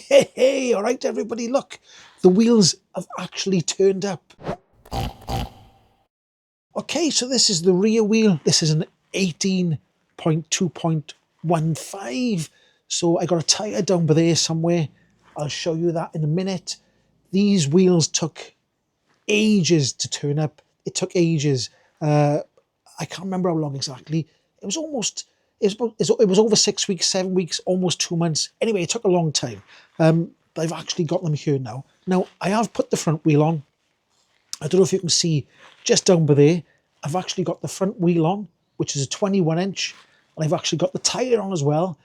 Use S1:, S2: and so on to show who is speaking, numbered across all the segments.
S1: Hey, all right, everybody, look. The wheels have actually turned up. Okay, so this is the rear wheel. This is an 18.2.15. So I got a tyre down by there somewhere. I'll show you that in a minute. These wheels took ages to turn up. It took ages. I can't remember how long exactly. It was almost, it was over 6 weeks, 7 weeks, almost 2 months. Anyway, it took a long time. But I've actually got them here now. Now, I have put the front wheel on. I don't know if you can see just down by there, I've actually got the front wheel on, which is a 21 inch, and I've actually got the tyre on as well.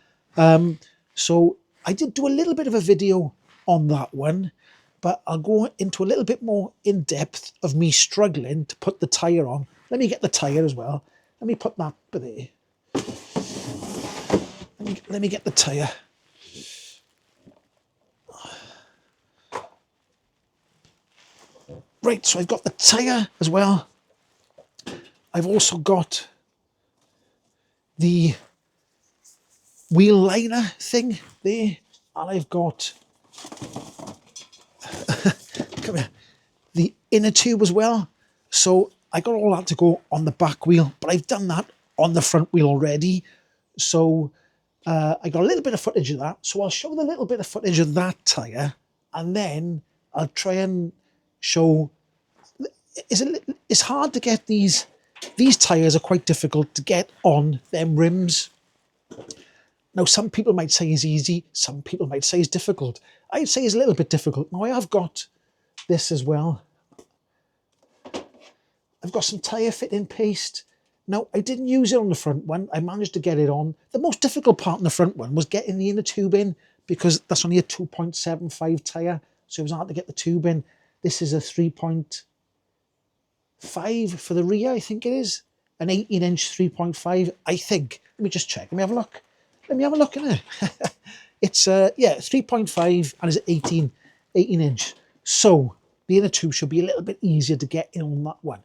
S1: So I did do a little bit of a video on that one, but I'll go into a little bit more in depth of me struggling to put the tyre on. Let me get the tyre as well. Let me put that by there. Let me get the tyre. Right, so I've got the tyre as well. I've also got the wheel liner thing there, and I've got come here, the inner tube as well. So I got all that to go on the back wheel, but I've done that on the front wheel already. So I got a little bit of footage of that. So I'll show the little bit of footage of that tyre, and then I'll try and show. It's hard to get these tyres are quite difficult to get on them rims. Now, some people might say it's easy, some people might say it's difficult. I'd say it's a little bit difficult. Now, I have got this as well. I've got some tyre fitting paste. Now, I didn't use it on the front one. I managed to get it on. The most difficult part in the front one was getting the inner tube in, because that's only a 2.75 tyre, so it was hard to get the tube in. This is a 3.5 for the rear, I think it is. An 18-inch 3.5, I think. Let me just check. Let me have a look. Let me have a look in there. It's, yeah, 3.5 and it's 18 inch. So the inner tube should be a little bit easier to get in on that one.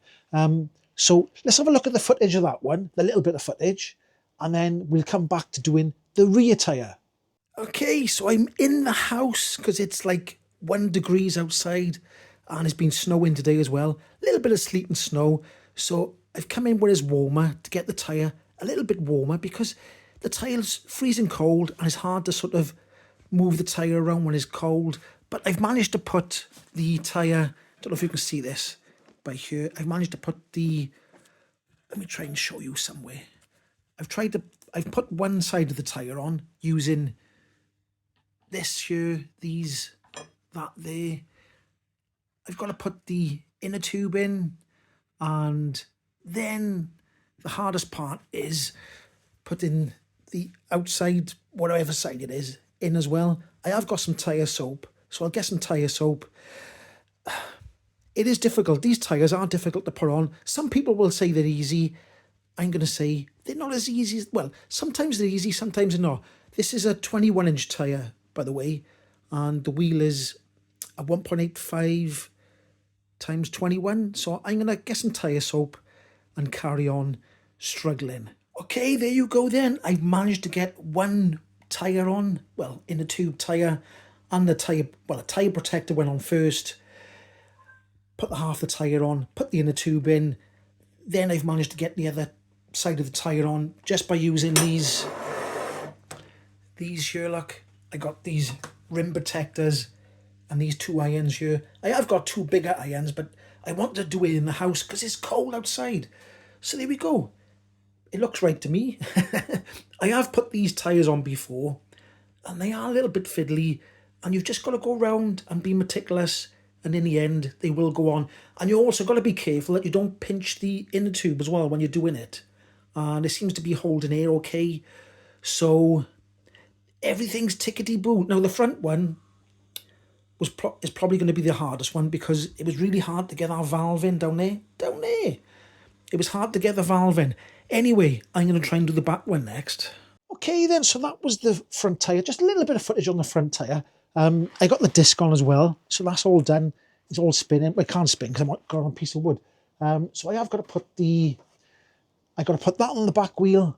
S1: So let's have a look at the footage of that one, the little bit of footage, and then we'll come back to doing the rear tyre. Okay, so I'm in the house because it's like 1 degree outside and it's been snowing today as well. A little bit of sleet and snow. So I've come in where it's warmer to get the tyre a little bit warmer, because the tyre's freezing cold and it's hard to sort of move the tyre around when it's cold. But I've managed to put the tyre, don't know if you can see this by here, I've managed to put the, let me try and show you somewhere. I've put one side of the tyre on using this here, that there. I've got to put the inner tube in, and then the hardest part is putting the outside, whatever side it is, in as well. I have got some tyre soap, so I'll get some tyre soap. It is difficult. These tyres are difficult to put on. Some people will say they're easy. I'm going to say they're not as easy as, well, sometimes they're easy, sometimes they're not. This is a 21-inch tyre, by the way, and the wheel is a 1.85 times 21. So I'm going to get some tyre soap and carry on struggling. Okay, there you go then. I've managed to get one tyre on, well, in a tube tyre, and the tyre, well, a tyre protector went on first. Put the half the tyre on, put the inner tube in. Then I've managed to get the other side of the tyre on just by using these here, look. I got these rim protectors and these 2 irons here. I have got 2 bigger irons, but I wanted to do it in the house because it's cold outside. So there we go. It looks right to me. I have put these tyres on before, and they are a little bit fiddly, and you've just got to go around and be meticulous, and in the end, they will go on. And you also got to be careful that you don't pinch the inner tube as well when you're doing it. And it seems to be holding air okay. So everything's tickety-boo. Now, the front one is probably going to be the hardest one, because it was really hard to get our valve in down there. Down there. It was hard to get the valve in. Anyway, I'm going to try and do the back one next. Okay then, so that was the front tyre. Just a little bit of footage on the front tyre. I got the disc on as well, so that's all done. It's all spinning. Well, it can't spin because I've got on a piece of wood. So I have got to put that on the back wheel,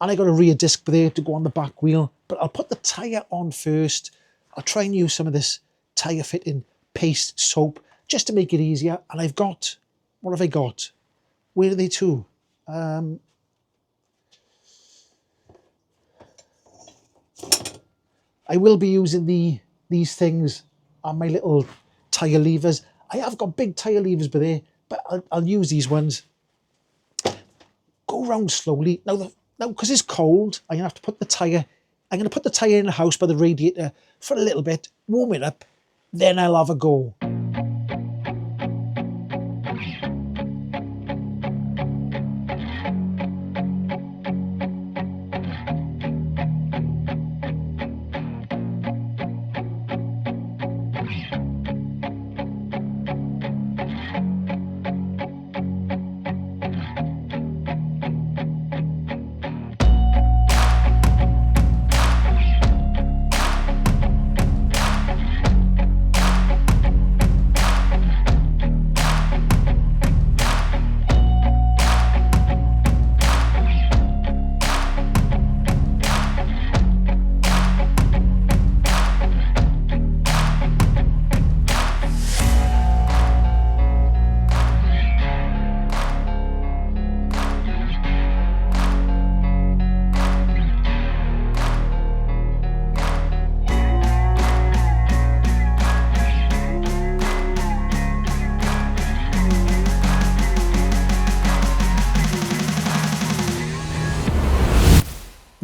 S1: and I got a rear disc there to go on the back wheel. but I'll put the tyre on first. I'll try and use some of this tyre fitting paste soap just to make it easier. And I've got, what have I got? Where are they to? I will be using these things on my little tyre levers. I have got big tyre levers by there, but I'll use these ones. Go round slowly. Now, because it's cold, I'm gonna have to put the tyre. I'm gonna put the tyre in the house by the radiator for a little bit, warm it up, then I'll have a go.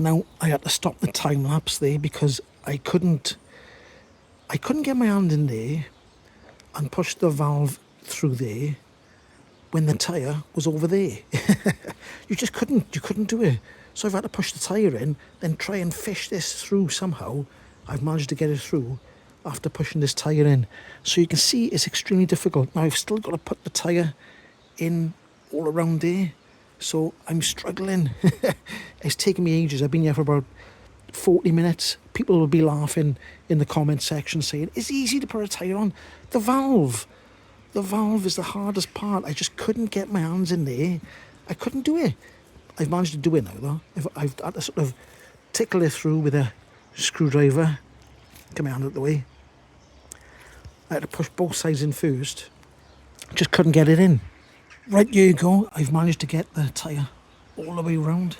S1: Now I had to stop the time lapse there because I couldn't get my hand in there and push the valve through there when the tyre was over there. You couldn't do it. So I've had to push the tyre in, then try and fish this through somehow. I've managed to get it through after pushing this tyre in. So you can see it's extremely difficult. Now I've still got to put the tyre in all around there. So I'm struggling. It's taken me ages. I've been here for about 40 minutes. People will be laughing in the comment section saying, it's easy to put a tyre on. The valve is the hardest part. I just couldn't get my hands in there. I couldn't do it. I've managed to do it now though. I've had to sort of tickle it through with a screwdriver. Get my hand out of the way. I had to push both sides in first. Just couldn't get it in. Right, here you go. I've managed to get the tyre all the way around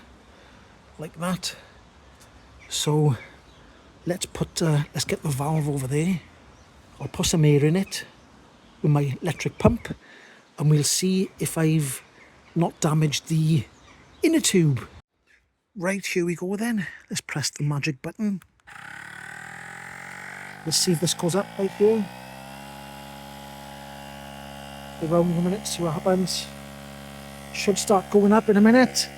S1: like that. So let's get the valve over there. I'll put some air in it with my electric pump and we'll see if I've not damaged the inner tube. Right, here we go then. Let's press the magic button. Let's see if this goes up right here. Around in a minute, see what happens. Should start going up in a minute.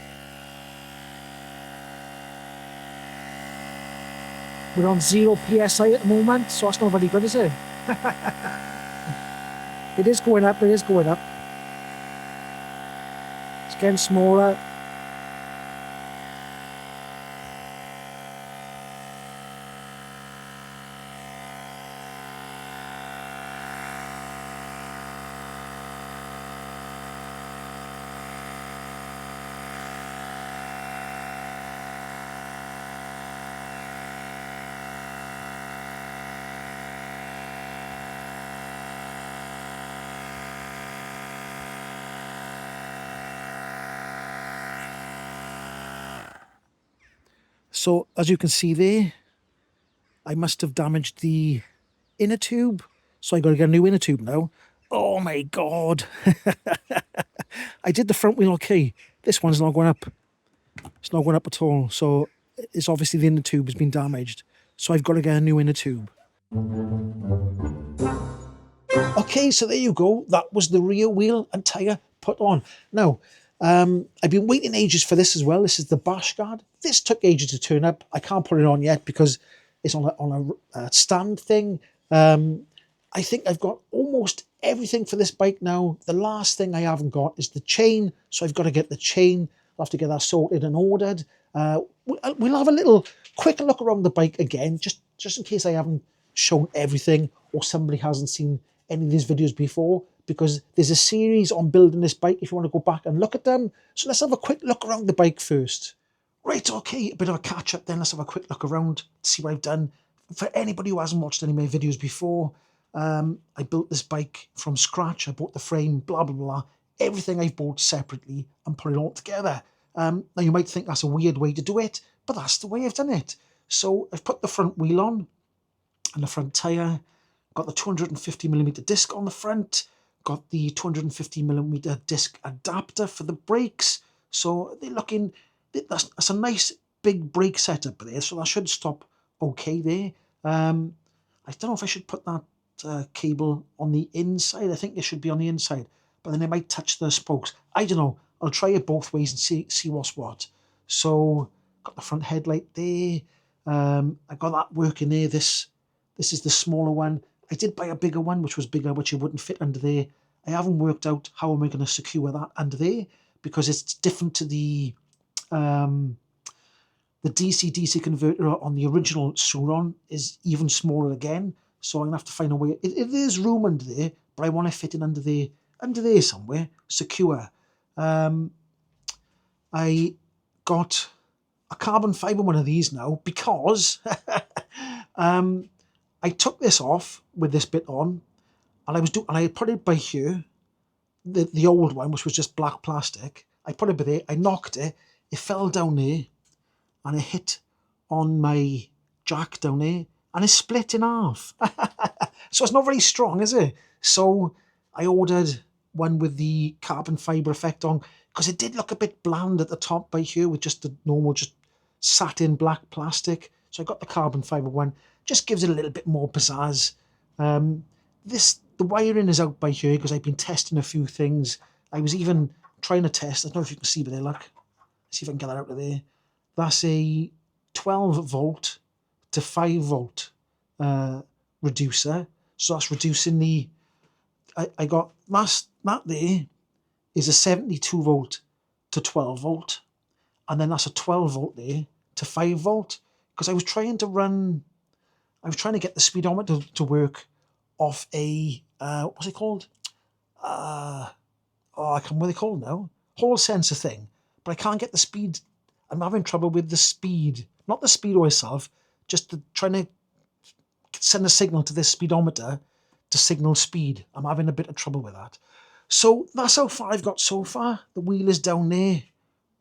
S1: We're on 0 PSI at the moment, so that's not very good, is it? It is going up, it is going up. It's getting smaller. So as you can see there, I must have damaged the inner tube. So I got to get a new inner tube now. Oh my God. I did the front wheel okay. This one's not going up. It's not going up at all. So it's obviously the inner tube has been damaged. So I've got to get a new inner tube. Okay, so there you go. That was the rear wheel and tyre put on. Now, I've been waiting ages for this as well. This is the bash guard. This took ages to turn up. I can't put it on yet because it's on a stand thing. I think I've got almost everything for this bike now. The last thing I haven't got is the chain. So I've got to get the chain. I'll have to get that sorted and ordered. We'll have a little quick look around the bike again, just in case I haven't shown everything or somebody hasn't seen any of these videos before, because there's a series on building this bike if you want to go back and look at them. So let's have a quick look around the bike first. Right, okay, a bit of a catch up then. Let's have a quick look around, see what I've done. For anybody who hasn't watched any of my videos before, I built this bike from scratch. I bought the frame, blah, blah, blah. Everything I've bought separately and put it all together. Now you might think that's a weird way to do it, but that's the way I've done it. So I've put the front wheel on and the front tyre, got the 250mm disc on the front, got the 250mm disc adapter for the brakes. So they're looking, that's a nice big brake setup there, so that should stop okay there. I don't know if I should put that cable on the inside. I think it should be on the inside, but then it might touch the spokes. I don't know. I'll try it both ways and see what's what. So got the front headlight there. I got that working there. This is the smaller one. I did buy a bigger one, which was bigger, which it wouldn't fit under there. I haven't worked out how am I going to secure that under there, because it's different to the DC-DC converter on the original Sur-ron is even smaller again. So I'm going to have to find a way. It is room under there, but I want to fit it under there somewhere, secure. I got a carbon fibre one of these now because I took this off with this bit on, and I put it by here, the old one, which was just black plastic. I put it by there, I knocked it, it fell down there, and it hit on my jack down there, and it split in half. So it's not very strong, is it? So I ordered one with the carbon fibre effect on, because it did look a bit bland at the top by here with just the normal, just satin black plastic. So I got the carbon fibre one, just gives it a little bit more pizzazz. The wiring is out by here because I've been testing a few things. I was even trying to test, I don't know if you can see, but there, look. See if I can get that out of there. That's a 12 volt to 5 volt reducer. So that's reducing the, I got that there is a 72 volt to 12 volt. And then that's a 12 volt there to 5 volt. Because I was trying to get the speedometer to work off a, what's it called? I can't remember what they call it now. Hall sensor thing. But I can't get the speed. I'm having trouble with the speed. Not the speedo itself, just trying to send a signal to this speedometer to signal speed. I'm having a bit of trouble with that. So that's how far I've got so far. The wheel is down there,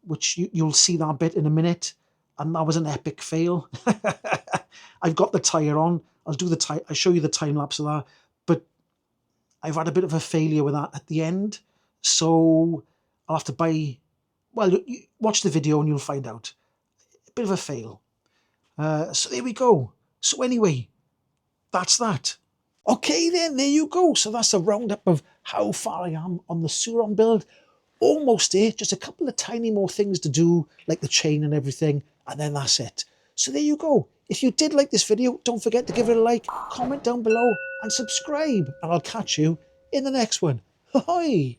S1: which you'll see that bit in a minute. And that was an epic fail. I've got the tyre on. I'll show you the time lapse of that. But I've had a bit of a failure with that at the end. So I'll have to buy, well, you watch the video and you'll find out. A bit of a fail. So there we go. So anyway, that's that. Okay then, there you go. So that's a roundup of how far I am on the Sur-ron build. Almost there, just a couple of tiny more things to do, like the chain and everything, and then that's it. So there you go. If you did like this video, don't forget to give it a like, comment down below, and subscribe, and I'll catch you in the next one. Hi!